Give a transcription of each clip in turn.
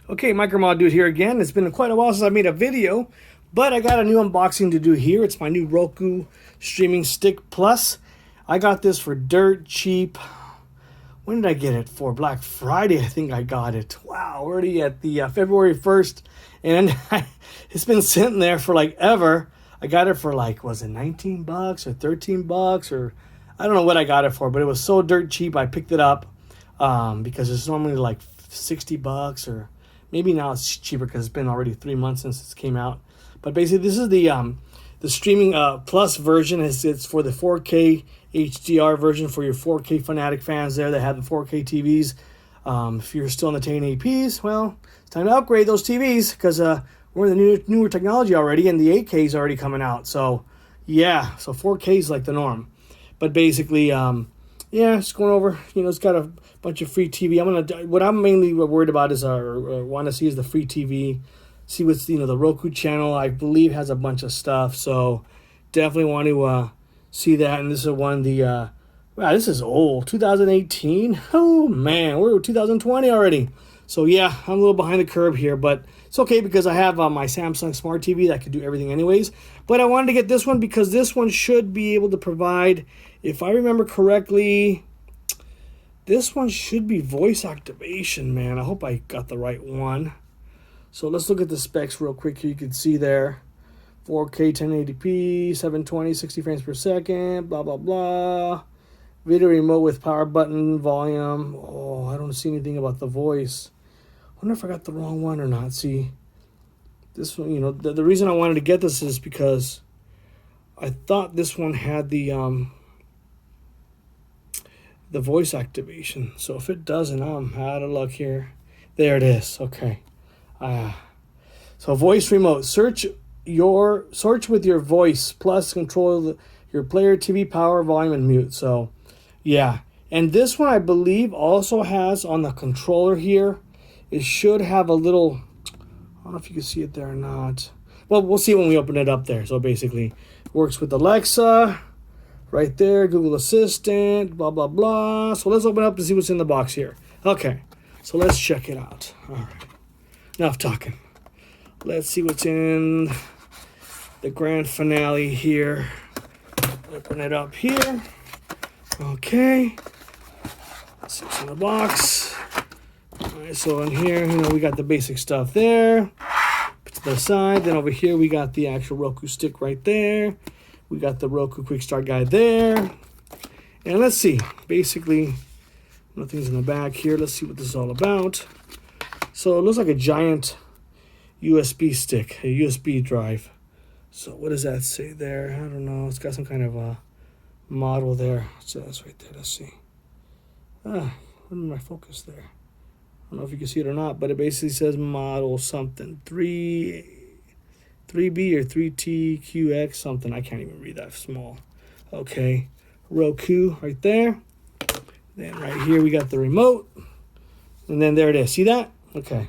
Okay, Micromod Dude here again. It's been quite a while since I made a video, but I got a new unboxing to do here. It's my new Roku Streaming Stick Plus. I got this for dirt cheap. When did I get it? For Black Friday, I think I got it. Wow, already at the February 1st. And it's been sitting there for like ever. I got it for like, was it 19 bucks or 13 bucks? Or I don't know what I got it for, but it was so dirt cheap. I picked it up because it's normally like 60 bucks or maybe now it's cheaper because it's been already 3 months since it came out. But basically, this is the streaming plus version. It's for the 4K HDR version for your 4K fanatic fans there that have the 4K TVs. If you're still on the 1080p's, well, it's time to upgrade those TVs because we're in the newer technology already, and the 8K is already coming out. So yeah, so 4K is like the norm. But basically, yeah, just going over. It's got a bunch of free TV. What I'm mainly worried about is want to see is the free TV. See what's the Roku channel. I believe has a bunch of stuff. So definitely want to see that. And this is one wow, this is old, 2018. Oh man, we're 2020 already. So yeah, I'm a little behind the curve here, but it's okay because I have my Samsung Smart TV that could do everything anyways. But I wanted to get this one because this one should be able to provide, if I remember correctly, this one should be voice activation, man. I hope I got the right one. So let's look at the specs real quick here. You can see there, 4K 1080p, 720, 60 frames per second, blah, blah, blah. Video remote with power button, volume. Oh, I don't see anything about the voice. I wonder if I got the wrong one or not. See, this one, the reason I wanted to get this is because I thought this one had the voice activation. So if it doesn't, I'm out of luck here. There it is. Okay. So voice remote. Search with your voice plus control your player, TV power, volume, and mute. So yeah. And this one I believe also has on the controller here. It should have a little, I don't know if you can see it there or not. Well, we'll see when we open it up there. So basically, it works with Alexa, right there, Google Assistant, blah, blah, blah. So let's open up to see what's in the box here. Okay, so let's check it out. All right, enough talking. Let's see what's in the grand finale here. Open it up here. Okay, let's see what's in the box. All right, so in here, we got the basic stuff there. Put to the side. Then over here, we got the actual Roku stick right there. We got the Roku Quick Start Guide there. And let's see. Basically, nothing's in the back here. Let's see what this is all about. So it looks like a giant USB stick, a USB drive. So what does that say there? I don't know. It's got some kind of a model there. So that's right there. Let's see. Where's my focus there? I don't know if you can see it or not, but it basically says model something. 3B or 3TQX something. I can't even read that small. Okay. Roku right there. Then right here we got the remote. And then there it is. See that? Okay.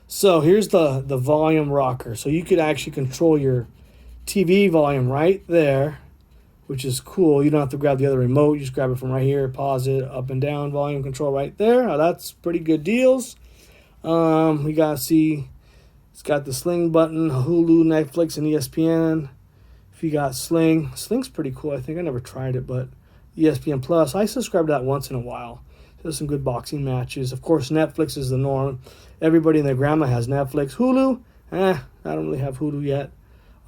So here's the volume rocker. So you could actually control your TV volume right there, which is cool. You don't have to grab the other remote. You just grab it from right here, pause it, up and down, volume control right there. Now that's pretty good deals. We got to see, it's got the Sling button, Hulu, Netflix, and ESPN. If you got Sling, Sling's pretty cool. I think I never tried it, but ESPN Plus, I subscribe to that once in a while. There's some good boxing matches. Of course, Netflix is the norm. Everybody and their grandma has Netflix. Hulu, I don't really have Hulu yet.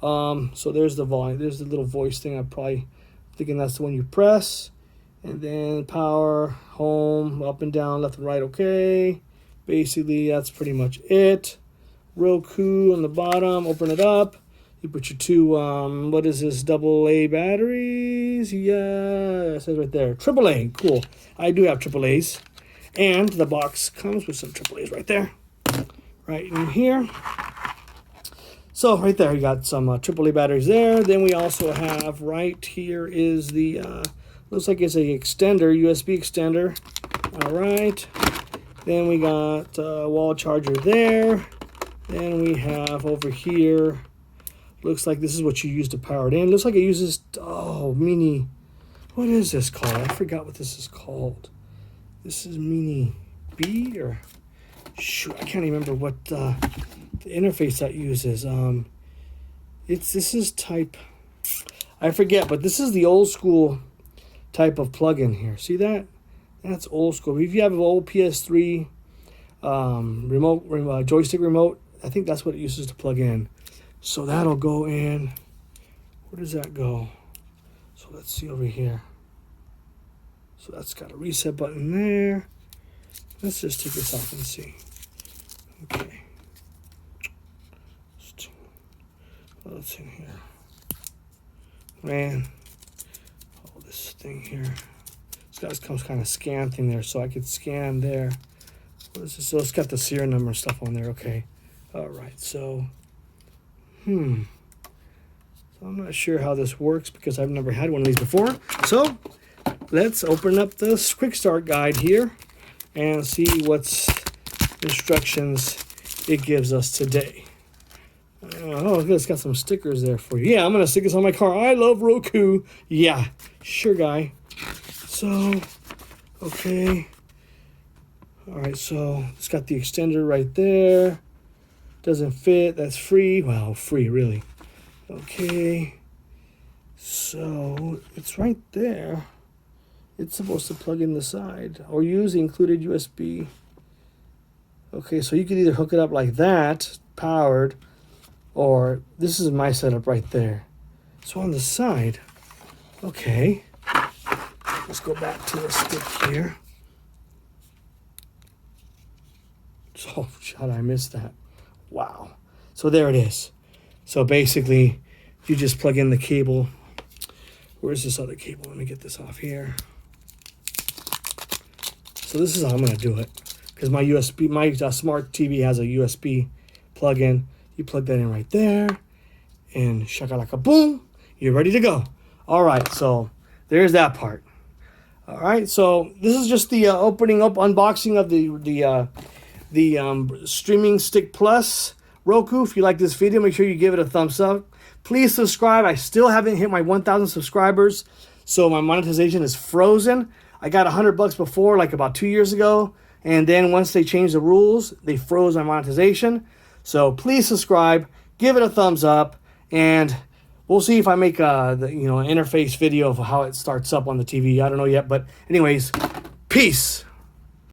So there's the volume. There's the little voice thing. I'm probably thinking that's the one you press. And then power, home, up and down, left and right, okay. Basically, that's pretty much it. Roku on the bottom, open it up. You put your two, what is this, AA batteries? Yeah, it says right there, AAA, cool. I do have AAAs. And the box comes with some AAAs right there. Right in here. So right there, you got some AAA batteries there. Then we also have right here is the, looks like it's a extender, USB extender. All right. Then we got a wall charger there. Then we have over here, looks like this is what you use to power it in. Looks like it uses, mini, what is this called? I forgot what this is called. This is mini B or shoot, I can't remember what the interface that uses. This is type, I forget, but this is the old school type of plug-in here. See that? That's old school. If you have an old PS3 joystick remote, I think that's what it uses to plug in. So that'll go in. Where does that go? So let's see over here. So that's got a reset button there. Let's just take this off and see. Okay. What's in here? Man. Oh, this thing here. It's got this kind of scan thing there, so I could scan there. What is this? So it's got the serial number and stuff on there. Okay. All right. So, So I'm not sure how this works because I've never had one of these before. So let's open up the quick start guide here and see what's instructions it gives us today. Oh, it's got some stickers there for you. Yeah, I'm going to stick this on my car. I love Roku. Yeah, sure, guy. So, okay. All right, so it's got the extender right there. Doesn't fit. That's free. Well, free, really. Okay. So, it's right there. It's supposed to plug in the side or use the included USB. Okay, so you could either hook it up like that, powered, or this is my setup right there. So on the side, okay, let's go back to the stick here. So, God, I missed that. Wow. So there it is. So basically, you just plug in the cable. Where's this other cable? Let me get this off here. So this is how I'm going to do it. Because my smart TV has a USB plug-in. You plug that in right there. And shakalaka boom. You're ready to go. All right, so there's that part. All right, so this is just the unboxing of the Streaming Stick Plus Roku. If you like this video, make sure you give it a thumbs up. Please subscribe. I still haven't hit my 1,000 subscribers, so my monetization is frozen. I got $100 before, like about 2 years ago, and then once they changed the rules, they froze my monetization. So please subscribe, give it a thumbs up, and we'll see if I make an interface video of how it starts up on the TV. I don't know yet, but anyways, peace.